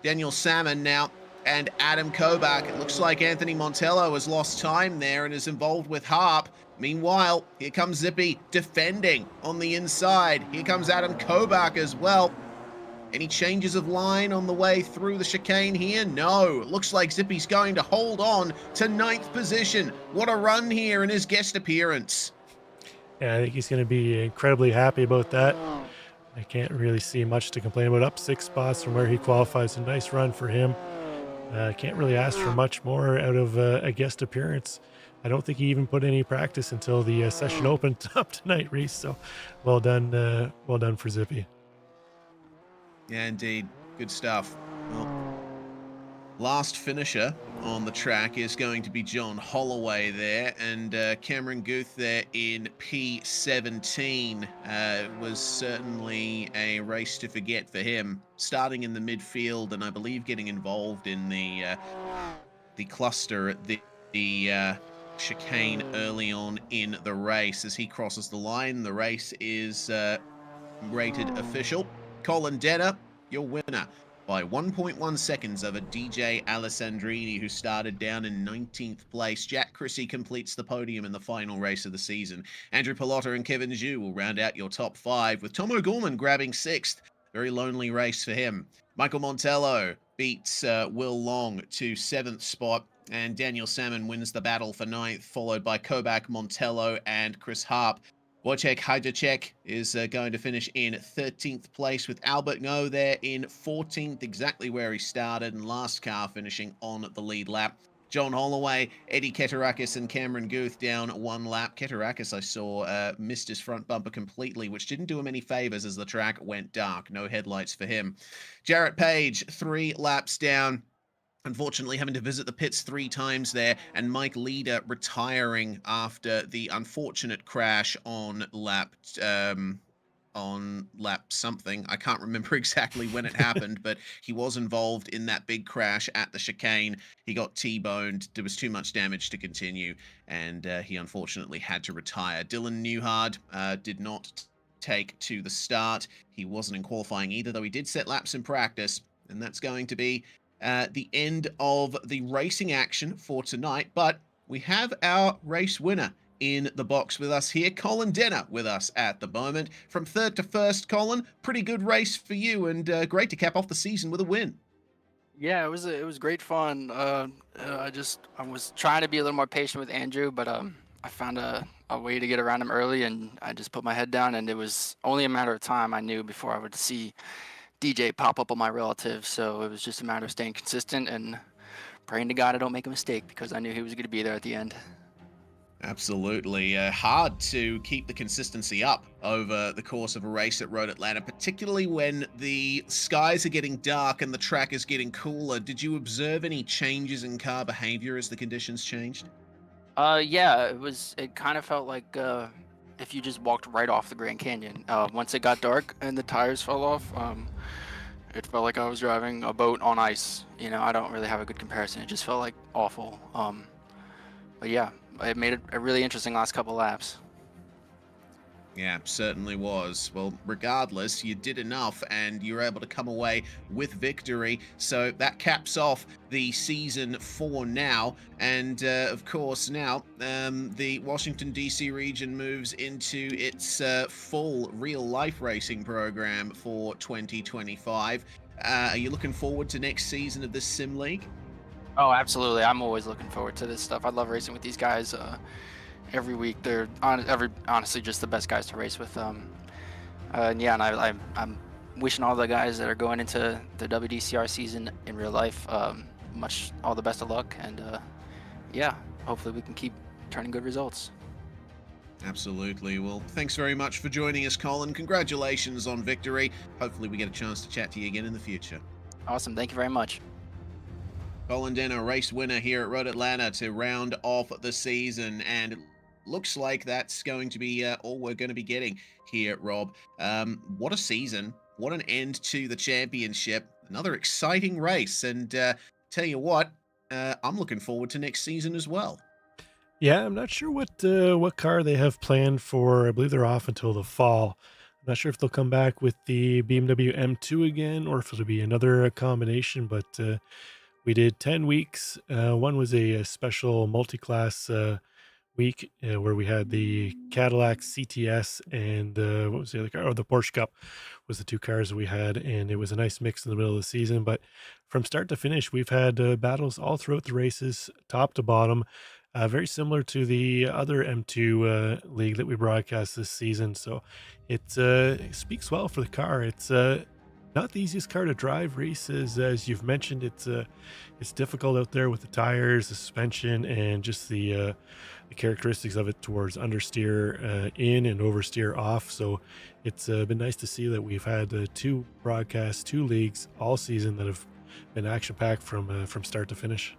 Daniel Salmon now and Adam Kobach. It looks like Anthony Montello has lost time there and is involved with Harp. Meanwhile, here comes Zippy defending on the inside. Here comes Adam Kobach as well. Any changes of line on the way through the chicane here? No. It looks like Zippy's going to hold on to 9th position. What a run here in his guest appearance. Yeah, I think he's going to be incredibly happy about that. I can't really see much to complain about. Up 6 spots from where he qualifies. A nice run for him. Can't really ask for much more out of a guest appearance. I don't think he even put any practice until the session opened up tonight, Reese. So well done for Zippy. Yeah, indeed. Good stuff. Well, last finisher on the track is going to be John Holloway there, and Cameron Guth there in P17 was certainly a race to forget for him. Starting in the midfield, and I believe getting involved in the cluster at the chicane early on in the race. As he crosses the line, the race is rated official. Colin Denner, your winner by 1.1 seconds over DJ Alessandrini, who started down in 19th place. Jack Chrissy completes the podium in the final race of the season. Andrew Pilota and Kevin Zhu will round out your top 5, with Tom O'Gorman grabbing 6th. Very lonely race for him. Michael Montello beats Will Long to 7th spot, and Daniel Salmon wins the battle for 9th, followed by Kobach, Montello, and Chris Harp. Wojciech Hajacek is going to finish in 13th place, with Albert Ngo there in 14th, exactly where he started, and last car finishing on the lead lap. John Holloway, Eddie Keterakis, and Cameron Guth down 1 lap. Keterakis, I saw, missed his front bumper completely, which didn't do him any favors as the track went dark. No headlights for him. Jarrett Page, 3 laps down. Unfortunately, having to visit the pits 3 times there, and Mike Leader retiring after the unfortunate crash on lap something. I can't remember exactly when it happened, but he was involved in that big crash at the chicane. He got T-boned. There was too much damage to continue, and he unfortunately had to retire. Dylan Newhard did not take to the start. He wasn't in qualifying either, though he did set laps in practice, and that's going to be the end of the racing action for tonight. But we have our race winner in the box with us here, Colin Denner, with us at the moment. From 3rd to 1st, Colin, pretty good race for you, and great to cap off the season with a win. Yeah, it was great fun. I was trying to be a little more patient with Andrew, but I found a way to get around him early, and I just put my head down, and it was only a matter of time, I knew, before I would see DJ pop up on my relatives. So it was just a matter of staying consistent and praying to God I don't make a mistake, because I knew he was going to be there at the end. Absolutely. Hard to keep the consistency up over the course of a race at Road Atlanta, particularly when the skies are getting dark and the track is getting cooler. Did you observe any changes in car behavior as the conditions changed? Yeah, it kind of felt like if you just walked right off the Grand Canyon. Once it got dark and the tires fell off, it felt like I was driving a boat on ice. You know, I don't really have a good comparison. It just felt like awful. But yeah, it made it a really interesting last couple laps. Yeah, certainly was. Well, regardless, you did enough and you were able to come away with victory. So that caps off the season for now. And of course, now the Washington DC region moves into its full real life racing program for 2025. Are you looking forward to next season of this sim league? Oh, absolutely. I'm always looking forward to this stuff. I love racing with these guys. Every week, they're honestly just the best guys to race with. And yeah, and I'm wishing all the guys that are going into the WDCR season in real life all the best of luck. And yeah, hopefully we can keep turning good results. Absolutely. Well, thanks very much for joining us, Colin. Congratulations on victory. Hopefully we get a chance to chat to you again in the future. Awesome. Thank you very much. Colin Denner, race winner here at Road Atlanta to round off the season, and it looks like that's going to be all we're going to be getting here, Rob. What a season! What an end to the championship! Another exciting race, and tell you what, I'm looking forward to next season as well. Yeah, I'm not sure what car they have planned for. I believe they're off until the fall. I'm not sure if they'll come back with the BMW M2 again or if it'll be another combination, but we did 10 weeks. One was a special multi-class week where we had the Cadillac CTS and what was the other car? Oh, the Porsche Cup was the two cars that we had, and it was a nice mix in the middle of the season. But from start to finish, we've had battles all throughout the races, top to bottom, very similar to the other M2 league that we broadcast this season. So it speaks well for the car. It's not the easiest car to drive, Reese, as you've mentioned. It's difficult out there with the tires, the suspension, and just the characteristics of it towards understeer in and oversteer off. So it's been nice to see that we've had two broadcasts, two leagues all season that have been action packed from start to finish.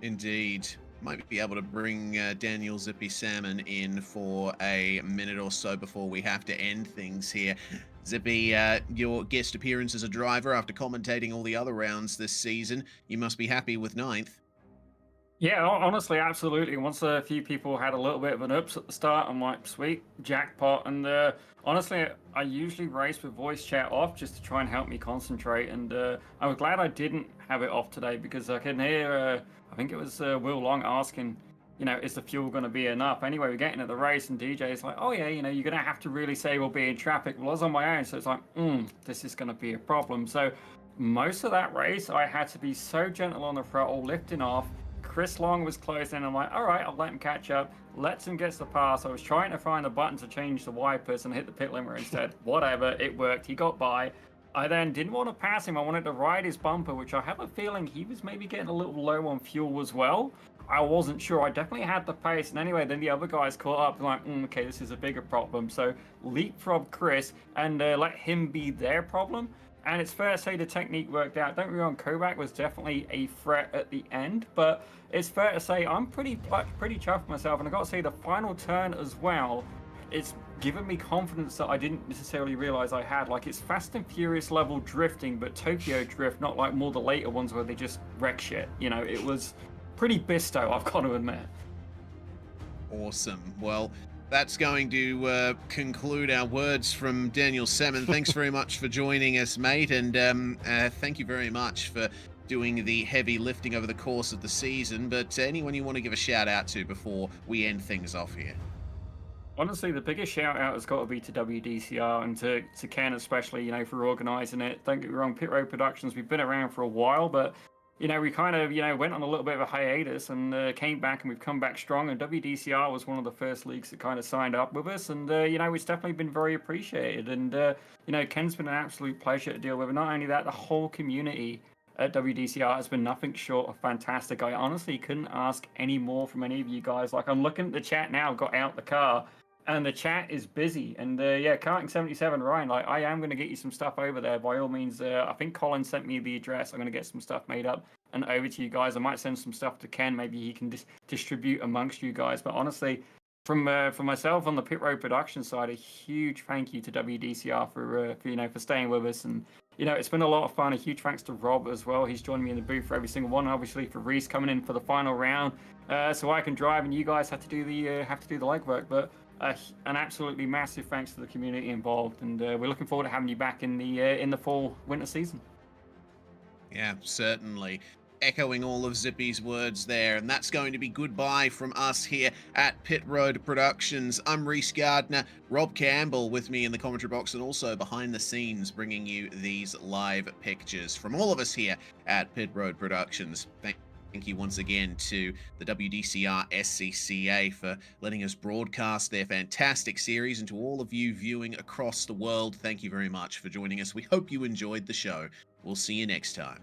Indeed. Might be able to bring Daniel Zippy Salmon in for a minute or so before we have to end things here. Zippy, your guest appearance as a driver after commentating all the other rounds this season, you must be happy with ninth. Yeah, honestly, absolutely. Once a few people had a little bit of an ups at the start, I'm like, sweet, jackpot. And honestly, I usually race with voice chat off just to try and help me concentrate. And I was glad I didn't have it off today because I can hear, I think it was Will Long asking, is the fuel going to be enough? Anyway, we're getting at the race, and DJ's like, oh yeah, you're going to have to really say we'll be in traffic. Well, I was on my own, so it's like, this is going to be a problem. So most of that race, I had to be so gentle on the throttle, lifting off. Chris Long was close, and I'm like, all right, I'll let him catch up. Lets him get the pass. I was trying to find the button to change the wipers and hit the pit limiter instead. Whatever, it worked. He got by. I then didn't want to pass him. I wanted to ride his bumper, which I have a feeling he was maybe getting a little low on fuel as well. I wasn't sure. I definitely had the pace. And anyway, then the other guys caught up. Like, okay, this is a bigger problem. So leapfrog Chris and let him be their problem. And it's fair to say the technique worked out. Don't get me wrong, Kovac was definitely a threat at the end, but it's fair to say I'm pretty chuffed with myself. And I got to say, the final turn as well, it's given me confidence that I didn't necessarily realize I had. Like, it's Fast and Furious level drifting, but Tokyo drift, not like more the later ones where they just wreck shit. It was pretty bisto, I've got to admit. Awesome. Well, that's going to conclude our words from Daniel Salmon. Thanks very much for joining us, mate, and thank you very much for doing the heavy lifting over the course of the season. But anyone you want to give a shout out to before we end things off here? Honestly, the biggest shout out has got to be to WDCR and to Ken especially, for organising it. Don't get me wrong, Pit Road Productions, we've been around for a while, but we kind of, went on a little bit of a hiatus and came back, and we've come back strong. And WDCR was one of the first leagues that kind of signed up with us. And, it's definitely been very appreciated. And, Ken's been an absolute pleasure to deal with. And not only that, the whole community at WDCR has been nothing short of fantastic. I honestly couldn't ask any more from any of you guys. Like, I'm looking at the chat now, got out the car, and the chat is busy. And Karting 77, Ryan, like, I am going to get you some stuff over there by all means. I think Colin sent me the address. I'm going to get some stuff made up and over to you guys. I might send some stuff to Ken. Maybe he can distribute amongst you guys. But honestly, from myself on the Pit Road production side, a huge thank you to WDCR for staying with us. And it's been a lot of fun. A huge thanks to Rob as well. He's joined me in the booth for every single one. Obviously for Reese coming in for the final round, so I can drive and you guys have to do the legwork. But an absolutely massive thanks to the community involved, and we're looking forward to having you back in the fall winter season. Yeah, certainly. Echoing all of Zippy's words there, and that's going to be goodbye from us here at Pit Road Productions. I'm Reese Gardner, Rob Campbell with me in the commentary box, and also behind the scenes bringing you these live pictures from all of us here at Pit Road Productions. Thank you once again to the WDCR SCCA for letting us broadcast their fantastic series, and to all of you viewing across the world, thank you very much for joining us. We hope you enjoyed the show. We'll see you next time.